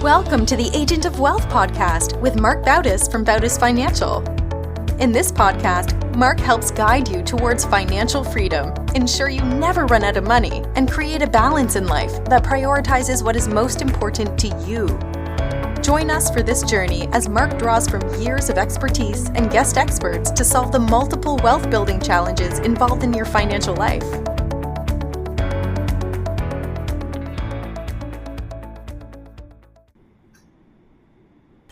Welcome to the Agent of Wealth podcast with Marc Bautis from Bautis Financial. In this podcast, Marc helps guide you towards financial freedom, ensure you never run out of money, and create a balance in life that prioritizes what is most important to you. Join us for this journey as Marc draws from years of expertise and guest experts to solve the multiple wealth building challenges involved in your financial life.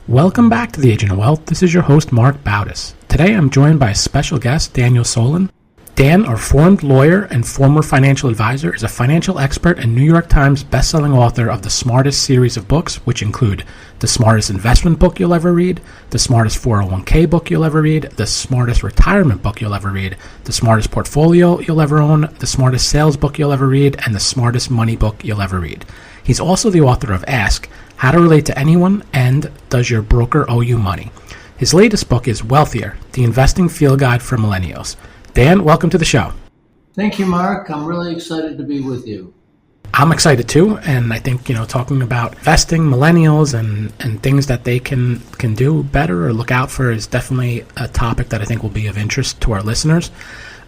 Welcome back to the Agent of Wealth. This is your host, Marc Bautis. Today I'm joined by a special guest, Daniel Solin. Dan, a reformed lawyer and former financial advisor, is a financial expert and New York Times bestselling author of the smartest series of books, which include the smartest investment book you'll ever read, the smartest 401k book you'll ever read, the smartest retirement book you'll ever read, the smartest portfolio you'll ever own, the smartest sales book you'll ever read, and the smartest money book you'll ever read. He's also the author of Ask, How to Relate to Anyone, and Does Your Broker Owe You Money? His latest book is Wealthier, the investing field guide for millennials. Dan, welcome to the show. Thank you, Marc. I'm really excited to be with you. I'm excited too, and I think, talking about investing, millennials, and things that they can do better or look out for is definitely a topic that I think will be of interest to our listeners.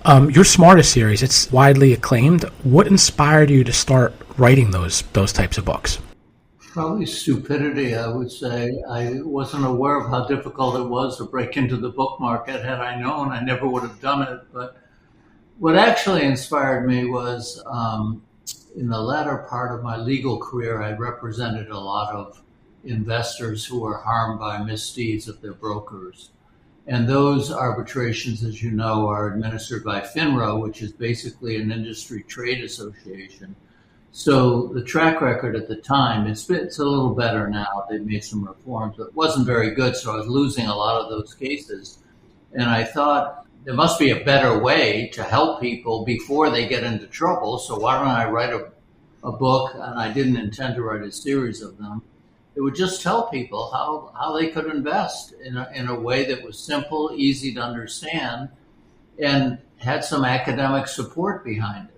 Your Smartest series, it's widely acclaimed. What inspired you to start writing those types of books? Probably stupidity, I would say. I wasn't aware of how difficult it was to break into the book market. Had I known, I never would have done it. But what actually inspired me was in the latter part of my legal career, I represented a lot of investors who were harmed by misdeeds of their brokers. And those arbitrations, as you know, are administered by FINRA, which is basically an industry trade association. So the track record at the time, it's a little better now. They've made some reforms, but it wasn't very good. So I was losing a lot of those cases. And I thought there must be a better way to help people before they get into trouble. So why don't I write a book? And I didn't intend to write a series of them. It would just tell people how they could invest in a way that was simple, easy to understand, and had some academic support behind it.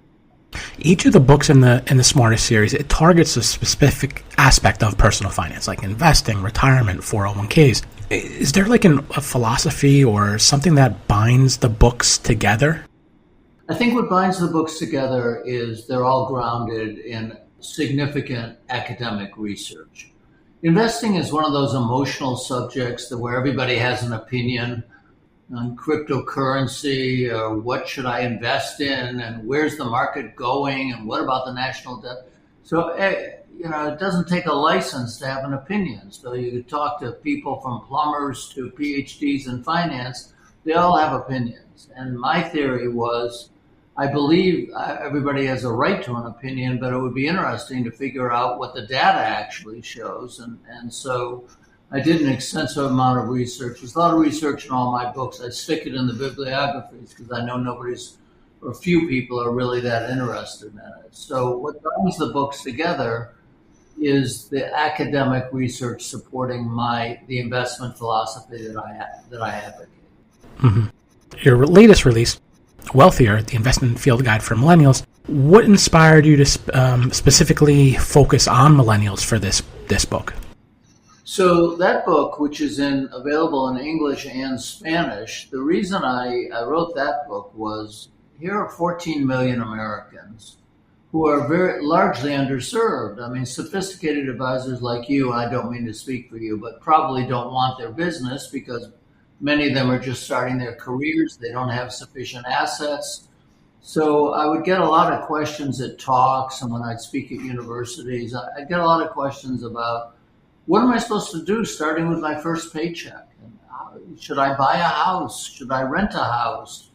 Each of the books in the Smartest series, it targets a specific aspect of personal finance, like investing, retirement, 401ks. Is there like a philosophy or something that binds the books together? I think what binds the books together is they're all grounded in significant academic research. Investing is one of those emotional subjects where everybody has an opinion on cryptocurrency, or what should I invest in, and where's the market going, and what about the national debt? So, it doesn't take a license to have an opinion. So you could talk to people from plumbers to PhDs in finance, they all have opinions. And my theory was, I believe everybody has a right to an opinion, but it would be interesting to figure out what the data actually shows. And so I did an extensive amount of research. There's a lot of research in all my books. I stick it in the bibliographies because I know few people are really that interested in it. So what binds the books together is the academic research supporting the investment philosophy that I advocate. Mm-hmm. Your latest release, Wealthier, the investment field guide for millennials. What inspired you to specifically focus on millennials for this book? So that book, which is available in English and Spanish, the reason I wrote that book was here are 14 million Americans who are very largely underserved. I mean, sophisticated advisors like you, I don't mean to speak for you, but probably don't want their business because many of them are just starting their careers. They don't have sufficient assets. So I would get a lot of questions at talks, and when I'd speak at universities, I'd get a lot of questions about, what am I supposed to do starting with my first paycheck? Should I buy a house? Should I rent a house?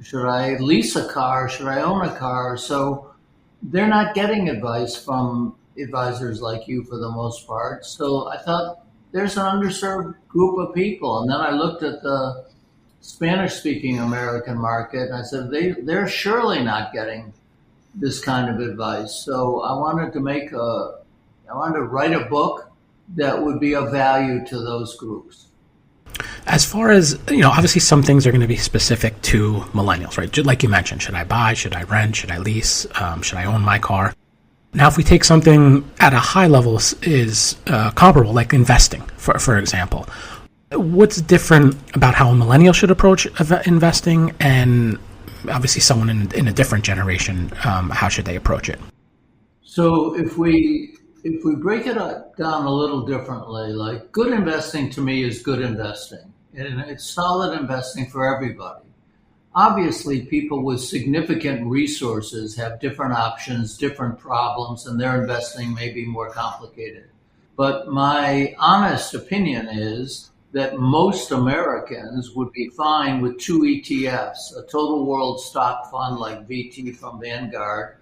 Should I lease a car? Should I own a car? So they're not getting advice from advisors like you for the most part. So I thought there's an underserved group of people. And then I looked at the Spanish-speaking American market and I said, they're surely not getting this kind of advice. So I wanted to write a book that would be of value to those groups. As far as, obviously some things are going to be specific to millennials, right? Like you mentioned, should I buy, should I rent, should I lease, should I own my car? Now, if we take something at a high level is comparable, like investing, for example, what's different about how a millennial should approach investing, and obviously someone in a different generation, how should they approach it? So if we break it down a little differently, like good investing to me is good investing, and it's solid investing for everybody. Obviously, people with significant resources have different options, different problems, and their investing may be more complicated. But my honest opinion is that most Americans would be fine with two ETFs, a total world stock fund like VT from Vanguard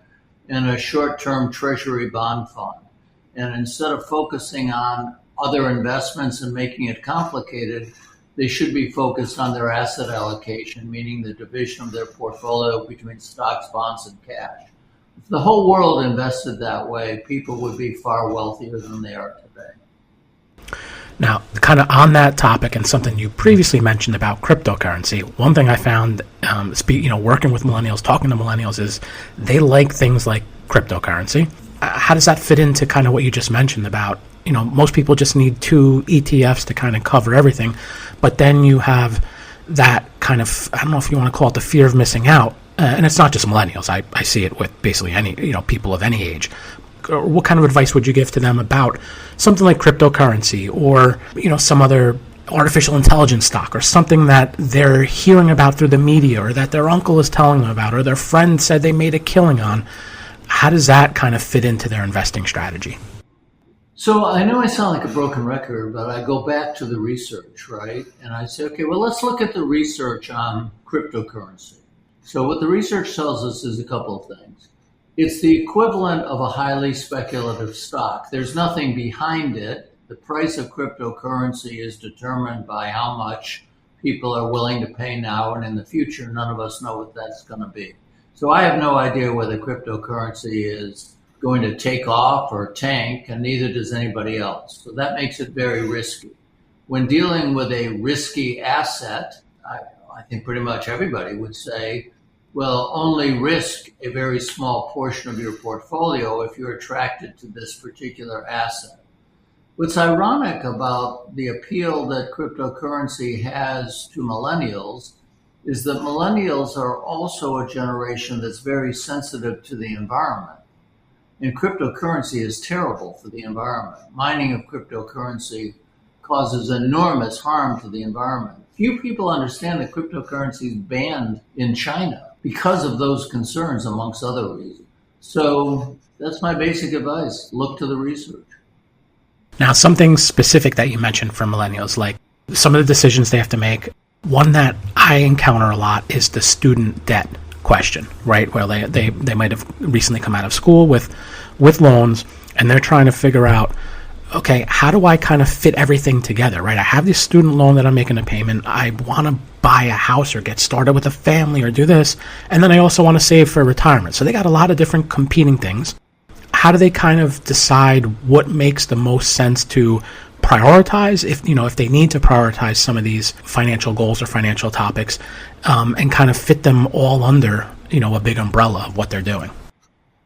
and a short-term treasury bond fund. And instead of focusing on other investments and making it complicated, they should be focused on their asset allocation, meaning the division of their portfolio between stocks, bonds, and cash. If the whole world invested that way, people would be far wealthier than they are today. Now, kind of on that topic and something you previously mentioned about cryptocurrency, one thing I found, working with millennials, talking to millennials, is they like things like cryptocurrency. How does that fit into kind of what you just mentioned about, most people just need two ETFs to kind of cover everything, but then you have that kind of, I don't know if you want to call it the fear of missing out, and it's not just millennials. I see it with basically any, people of any age. What kind of advice would you give to them about something like cryptocurrency or, some other artificial intelligence stock or something that they're hearing about through the media or that their uncle is telling them about or their friend said they made a killing on? How does that kind of fit into their investing strategy? So I know I sound like a broken record, but I go back to the research, right? And I say, okay, well, let's look at the research on cryptocurrency. So what the research tells us is a couple of things. It's the equivalent of a highly speculative stock. There's nothing behind it. The price of cryptocurrency is determined by how much people are willing to pay now and in the future. None of us know what that's going to be. So I have no idea whether cryptocurrency is going to take off or tank, and neither does anybody else. So that makes it very risky. When dealing with a risky asset, I think pretty much everybody would say, well, only risk a very small portion of your portfolio if you're attracted to this particular asset. What's ironic about the appeal that cryptocurrency has to millennials is that millennials are also a generation that's very sensitive to the environment. And cryptocurrency is terrible for the environment. Mining of cryptocurrency causes enormous harm to the environment. Few people understand that cryptocurrency is banned in China because of those concerns, amongst other reasons. So that's my basic advice. Look to the research. Now, something specific that you mentioned for millennials, like some of the decisions they have to make, one that I encounter a lot is the student debt question, right? Where they might have recently come out of school with loans, and they're trying to figure out, okay, how do I kind of fit everything together, right? I have this student loan that I'm making a payment. I want to buy a house or get started with a family or do this. And then I also want to save for retirement. So they got a lot of different competing things. How do they kind of decide what makes the most sense to prioritize, if they need to prioritize some of these financial goals or financial topics, and kind of fit them all under, a big umbrella of what they're doing?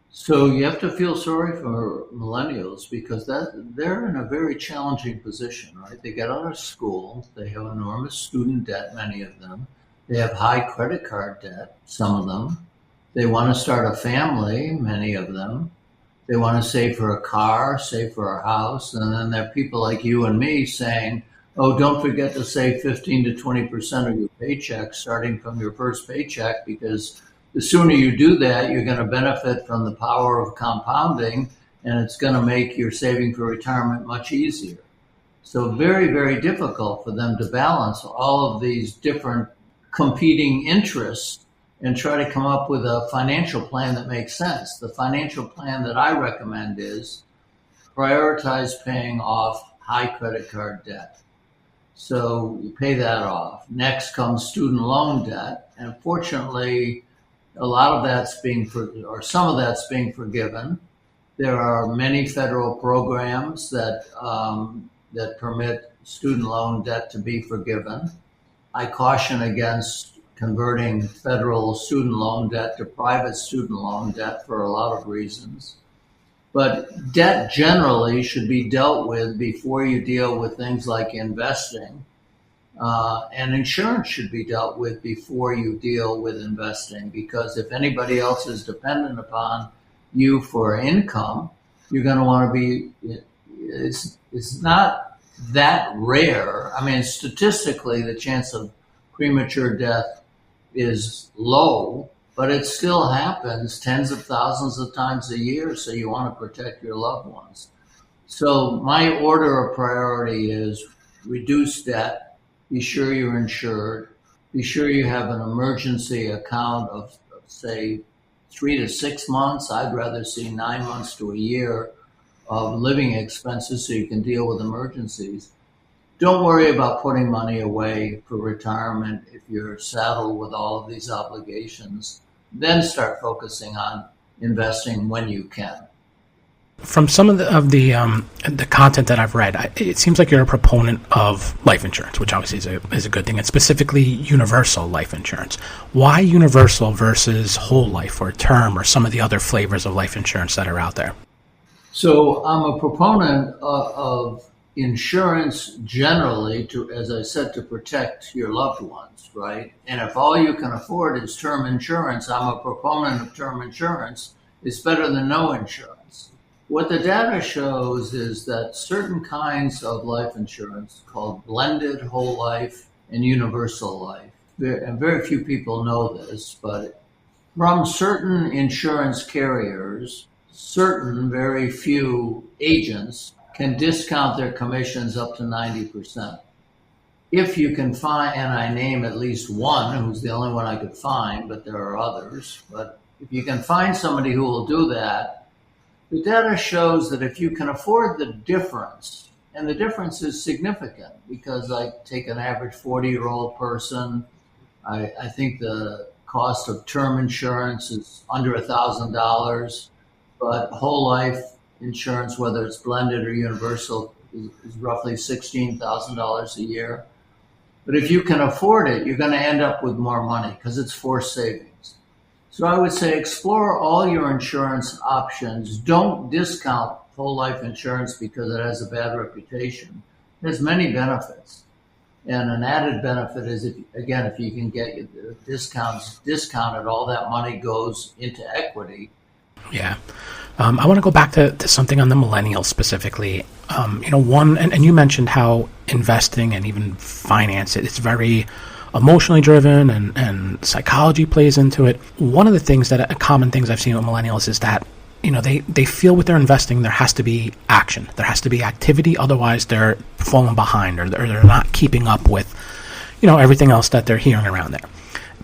So you have to feel sorry for millennials because they're in a very challenging position, right? They get out of school, they have enormous student debt, many of them. They have high credit card debt, some of them. They want to start a family, many of them. They want to save for a car, save for a house. And then there are people like you and me saying, oh, don't forget to save 15 to 20% of your paycheck starting from your first paycheck, because the sooner you do that, you're going to benefit from the power of compounding, and it's going to make your saving for retirement much easier. So very, very difficult for them to balance all of these different competing interests and try to come up with a financial plan that makes sense. The financial plan that I recommend is prioritize paying off high credit card debt. So you pay that off. Next comes student loan debt. And fortunately, a lot of that's some of that's being forgiven. There are many federal programs that permit student loan debt to be forgiven. I caution against converting federal student loan debt to private student loan debt for a lot of reasons. But debt generally should be dealt with before you deal with things like investing. And insurance should be dealt with before you deal with investing, because if anybody else is dependent upon you for income, you're going to want to be, it's not that rare. I mean, statistically, the chance of premature death is low, but it still happens tens of thousands of times a year. So you want to protect your loved ones. So my order of priority is reduce debt, be sure you're insured, be sure you have an emergency account of say 3 to 6 months. I'd rather see 9 months to a year of living expenses so you can deal with emergencies. Don't worry about putting money away for retirement if you're saddled with all of these obligations. Then start focusing on investing when you can. From some of the content that I've read, it seems like you're a proponent of life insurance, which obviously is a good thing, and specifically universal life insurance. Why universal versus whole life or term or some of the other flavors of life insurance that are out there? So I'm a proponent of insurance generally to, as I said, to protect your loved ones, right? And if all you can afford is term insurance, I'm a proponent of term insurance. It's better than no insurance. What the data shows is that certain kinds of life insurance called blended whole life and universal life, and very few people know this, but from certain insurance carriers, certain very few agents can discount their commissions up to 90%. If you can find, and I name at least one, who's the only one I could find, but there are others, but if you can find somebody who will do that, the data shows that if you can afford the difference, and the difference is significant because I take an average 40-year-old person, I think the cost of term insurance is under $1,000, but whole life insurance, whether it's blended or universal, is roughly $16,000 a year. But if you can afford it, you're going to end up with more money because it's forced savings. So I would say explore all your insurance options. Don't discount whole life insurance because it has a bad reputation. It has many benefits. And an added benefit is, if you can get the discounts discounted, all that money goes into equity. Yeah. I want to go back to something on the millennials specifically. And you mentioned how investing and even finance, it's very emotionally driven and psychology plays into it. One of the things common things I've seen with millennials is that, they feel with their investing, there has to be action. There has to be activity. Otherwise they're falling behind or they're not keeping up with, everything else that they're hearing around there.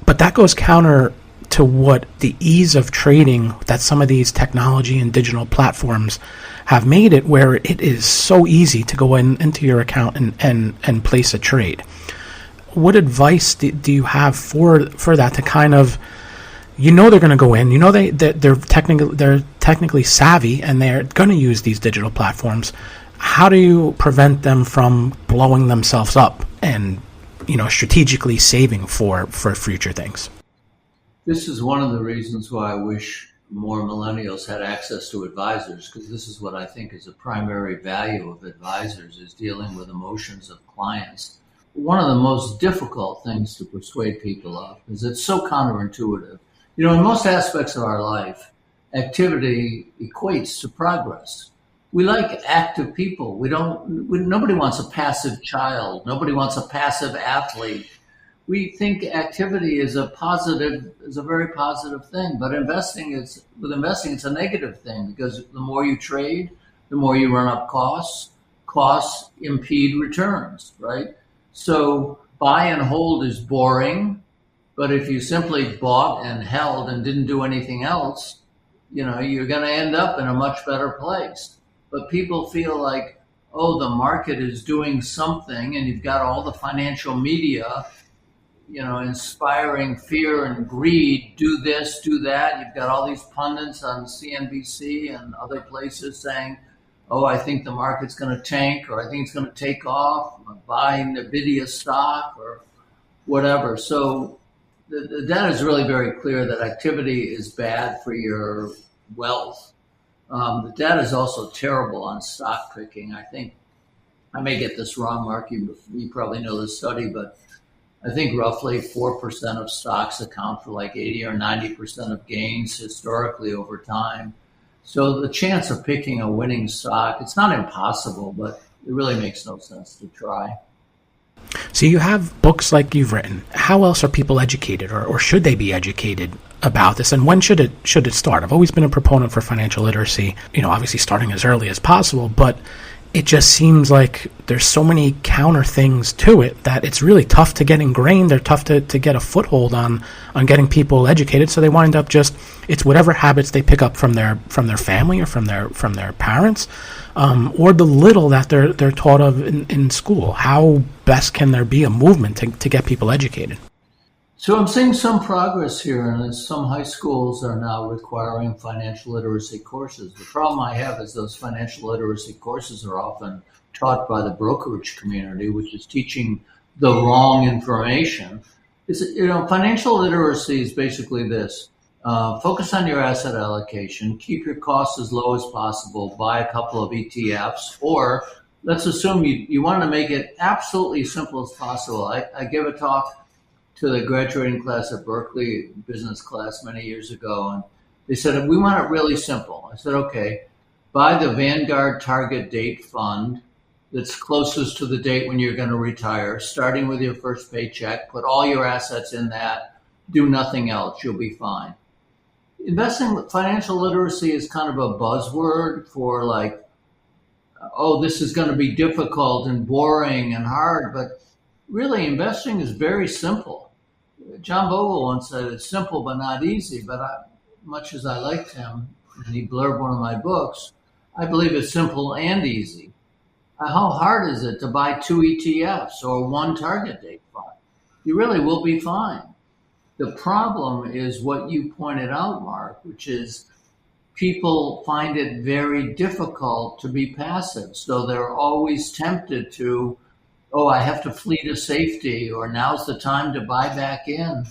But that goes counter to what the ease of trading that some of these technology and digital platforms have made it, where it is so easy to go into your account and place a trade. What advice do you have for that to kind of, they're going to go in, they're technically savvy and they're going to use these digital platforms. How do you prevent them from blowing themselves up and, strategically saving for future things? This is one of the reasons why I wish more millennials had access to advisors, because this is what I think is a primary value of advisors, is dealing with emotions of clients. One of the most difficult things to persuade people of is it's so counterintuitive. In most aspects of our life, activity equates to progress. We like active people. Nobody wants a passive child. Nobody wants a passive athlete. We think activity is a very positive thing, but investing, it's a negative thing, because the more you trade, the more you run up costs. Costs impede returns, right? So buy and hold is boring, but if you simply bought and held and didn't do anything else, you're going to end up in a much better place. But people feel like, the market is doing something, and you've got all the financial media, inspiring fear and greed, do this, do that. You've got all these pundits on CNBC and other places saying, I think the market's going to tank, or I think it's going to take off, buying NVIDIA stock or whatever. So the data is really very clear that activity is bad for your wealth. The data is also terrible on stock picking. I think I may get this wrong, Mark. You probably know this study, but I think roughly 4% of stocks account for like 80 or 90% of gains historically over time. So the chance of picking a winning stock, it's not impossible, but it really makes no sense to try. So you have books like you've written. How else are people educated, or should they be educated about this? And when should it start? I've always been a proponent for financial literacy, obviously starting as early as possible, but it just seems like there's so many counter things to it that it's really tough to get ingrained. They're tough to get a foothold on getting people educated. So they wind up it's whatever habits they pick up from their family or from their parents, or the little that they're taught of in school. How best can there be a movement to get people educated? So I'm seeing some progress here, and some high schools are now requiring financial literacy courses. The problem I have is those financial literacy courses are often taught by the brokerage community, which is teaching the wrong information. Financial literacy is basically this. Focus on your asset allocation, keep your costs as low as possible, buy a couple of ETFs, or let's assume you want to make it absolutely simple as possible. I give a talk to the graduating class at Berkeley, business class, many years ago, and they said, we want it really simple. I said, okay, buy the Vanguard target date fund that's closest to the date when you're going to retire, starting with your first paycheck, put all your assets in that, do nothing else, you'll be fine. Investing, financial literacy is kind of a buzzword for like, oh, this is going to be difficult and boring and hard, but really investing is very simple. John Bogle once said it's simple but not easy, but much as I liked him, and he blurbed one of my books, I believe it's simple and easy. How hard is it to buy 2 ETFs or 1 target date fund? You really will be fine. The problem is what you pointed out, Mark, which is people find it very difficult to be passive. So they're always tempted to, oh, I have to flee to safety, or now's the time to buy back in.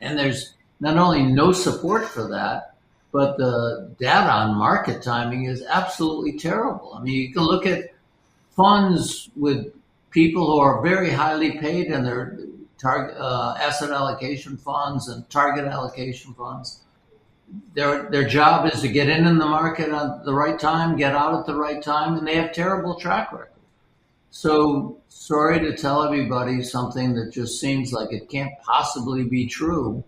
And there's not only no support for that, but the data on market timing is absolutely terrible. I mean, you can look at funds with people who are very highly paid in their target asset allocation funds and target allocation funds. Their job is to get in the market at the right time, get out at the right time, and they have terrible track record. So sorry to tell everybody something that just seems like it can't possibly be true,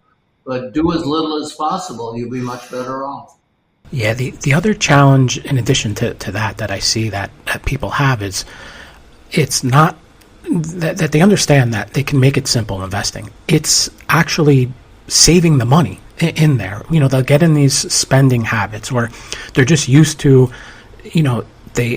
but do as little as possible. You'll be much better off. Yeah, the other challenge in addition to that I see that people have is it's not that they understand that they can make it simple investing. It's actually saving the money in there. They'll get in these spending habits, or they're just used to,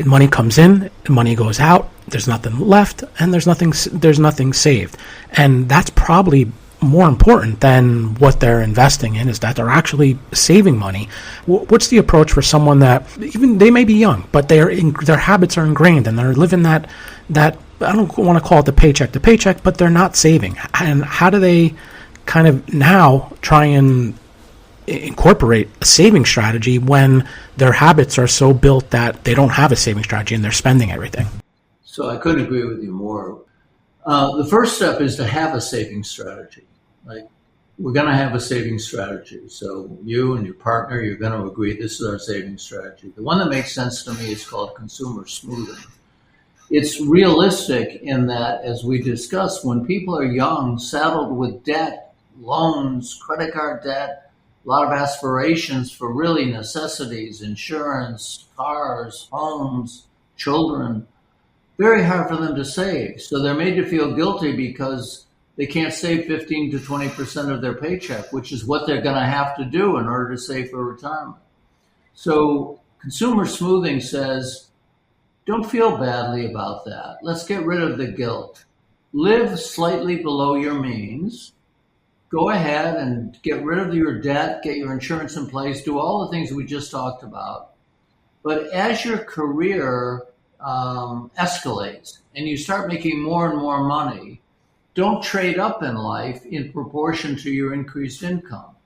money comes in, money goes out, there's nothing left, and there's nothing saved. And that's probably more important than what they're investing in, is that they're actually saving money. What's the approach for someone that even they may be young, but their habits are ingrained and they're living that I don't want to call it the paycheck to paycheck, but they're not saving? And how do they kind of now try and incorporate a saving strategy when their habits are so built that they don't have a saving strategy and they're spending everything? So I couldn't agree with you more. The first step is to have a saving strategy. Like, we're going to have a saving strategy. So you and your partner, you're going to agree this is our saving strategy. The one that makes sense to me is called consumer smoothing. It's realistic in that, as we discussed, when people are young, saddled with debt, loans, credit card debt, a lot of aspirations for really necessities, insurance, cars, homes, children, very hard for them to save. So they're made to feel guilty because they can't save 15 to 20% of their paycheck, which is what they're going to have to do in order to save for retirement. So consumer smoothing says, don't feel badly about that. Let's get rid of the guilt. Live slightly below your means. Go ahead and get rid of your debt, get your insurance in place, do all the things we just talked about. But as your career escalates and you start making more and more money, don't trade up in life in proportion to your increased income.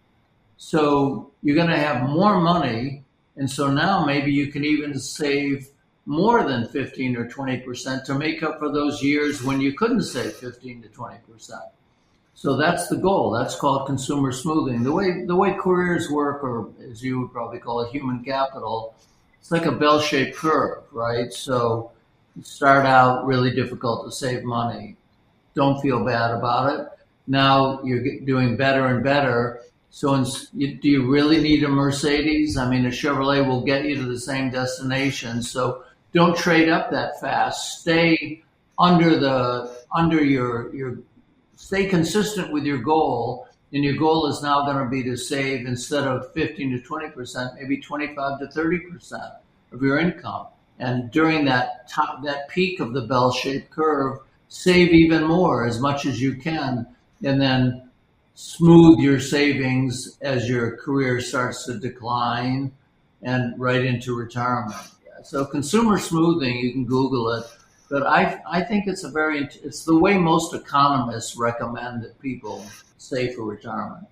So you're going to have more money And so now maybe you can even save more than 15 or 20% to make up for those years when you couldn't save 15 to 20%. So that's the goal. That's called consumer smoothing. The way careers work, or as you would probably call it, human capital, it's like a bell-shaped curve, right? So you start out really difficult to save money. Don't feel bad about it. Now you're doing better and better. So do you really need a Mercedes? I mean, a Chevrolet will get you to the same destination. So don't trade up that fast. Stay stay consistent with your goal. And your goal is now going to be to save, instead of 15 to 20%, maybe 25 to 30% of your income. And during that peak of the bell-shaped curve, save even more, as much as you can, and then smooth your savings as your career starts to decline and right into retirement. So consumer smoothing, you can Google it, but I think it's it's the way most economists recommend that people save for retirement.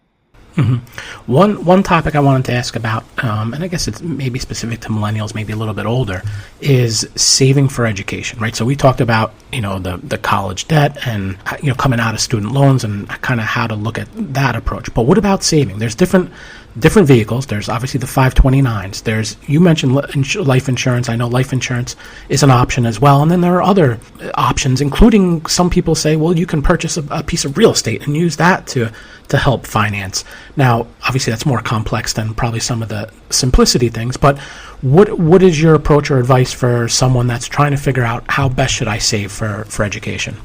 Mm-hmm. One topic I wanted to ask about, and I guess it's maybe specific to millennials, maybe a little bit older, is saving for education, right? So we talked about, the college debt and, coming out of student loans and kind of how to look at that approach. But what about saving? There's different vehicles. There's obviously the 529s. You mentioned life insurance. I know life insurance is an option as well. And then there are other options, including some people say, well, you can purchase a piece of real estate and use that to help finance. Now, obviously that's more complex than probably some of the simplicity things, but what is your approach or advice for someone that's trying to figure out how best should I save for education?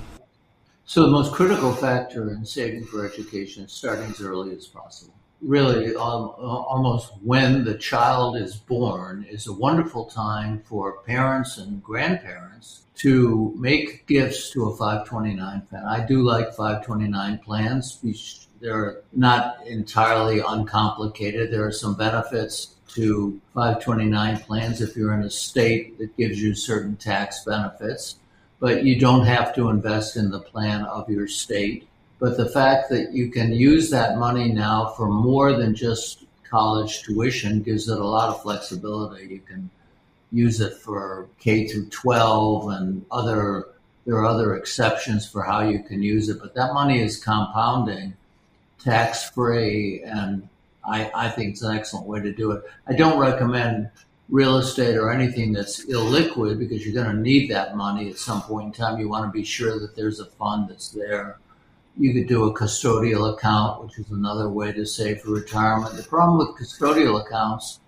So the most critical factor in saving for education is starting as early as possible. Really, almost when the child is born is a wonderful time for parents and grandparents to make gifts to a 529 plan. I do like 529 plans. They're not entirely uncomplicated. There are some benefits to 529 plans if you're in a state that gives you certain tax benefits, but you don't have to invest in the plan of your state. But the fact that you can use that money now for more than just college tuition gives it a lot of flexibility. You can use it for K through 12 and there are other exceptions for how you can use it, but that money is compounding, tax-free, and I think it's an excellent way to do it. I don't recommend real estate or anything that's illiquid because you're going to need that money at some point in time. You want to be sure that there's a fund that's there. You could do a custodial account, which is another way to save for retirement. The problem with custodial accounts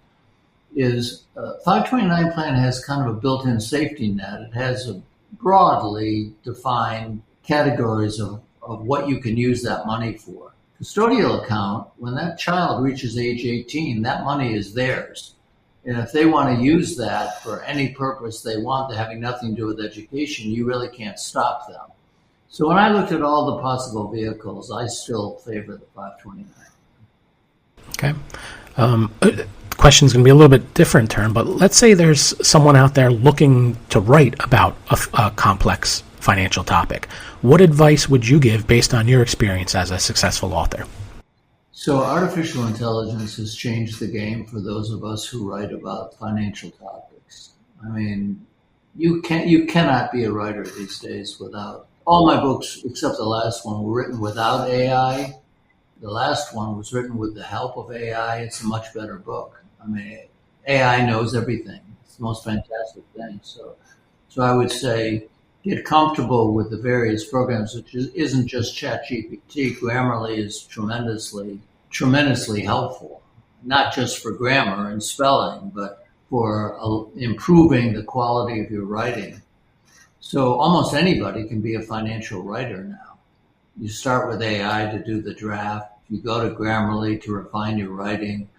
is 529 plan has kind of a built-in safety net. It has a broadly defined categories of what you can use that money for. Custodial account, when that child reaches age 18, that money is theirs. And if they want to use that for any purpose they want, having nothing to do with education, you really can't stop them. So when I looked at all the possible vehicles, I still favor the 529. Okay. Question's going to be a little bit different turn, but let's say there's someone out there looking to write about a complex financial topic. What advice would you give based on your experience as a successful author? So artificial intelligence has changed the game for those of us who write about financial topics. I mean, you cannot be a writer these days without. All my books, except the last one, were written without AI. The last one was written with the help of AI. It's a much better book. I mean, AI knows everything. It's the most fantastic thing. So I would say get comfortable with the various programs, which isn't just ChatGPT. Grammarly is tremendously helpful, not just for grammar and spelling, but for improving the quality of your writing. So almost anybody can be a financial writer now. You start with AI to do the draft. You go to Grammarly to refine your writing.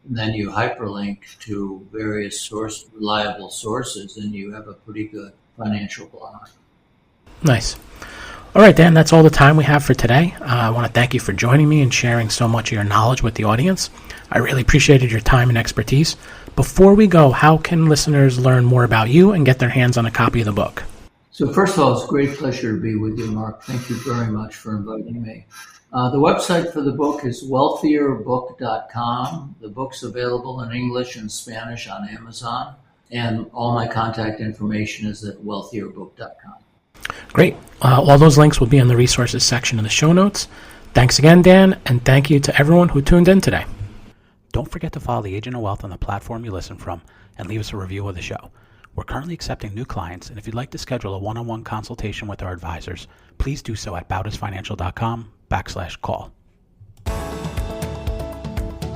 And then you hyperlink to various reliable sources, and you have a pretty good financial blog. Nice. All right, Dan, that's all the time we have for today. I want to thank you for joining me and sharing so much of your knowledge with the audience. I really appreciated your time and expertise. Before we go, how can listeners learn more about you and get their hands on a copy of the book? So first of all, it's a great pleasure to be with you, Mark. Thank you very much for inviting me. The website for the book is wealthierbook.com. The book's available in English and Spanish on Amazon, and all my contact information is at wealthierbook.com. Great. All those links will be in the resources section in the show notes. Thanks again, Dan, and thank you to everyone who tuned in today. Don't forget to follow the Agent of Wealth on the platform you listen from and leave us a review of the show. We're currently accepting new clients, and if you'd like to schedule a one-on-one consultation with our advisors, please do so at bautisfinancial.com/call.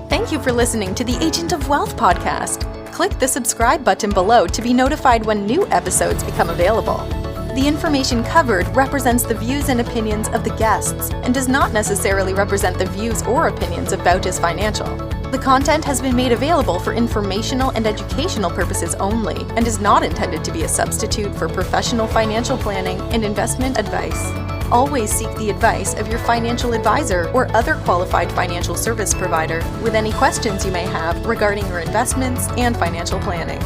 Thank you for listening to the Agent of Wealth podcast. Click the subscribe button below to be notified when new episodes become available. The information covered represents the views and opinions of the guests and does not necessarily represent the views or opinions of Bautis Financial. The content has been made available for informational and educational purposes only and is not intended to be a substitute for professional financial planning and investment advice. Always seek the advice of your financial advisor or other qualified financial service provider with any questions you may have regarding your investments and financial planning.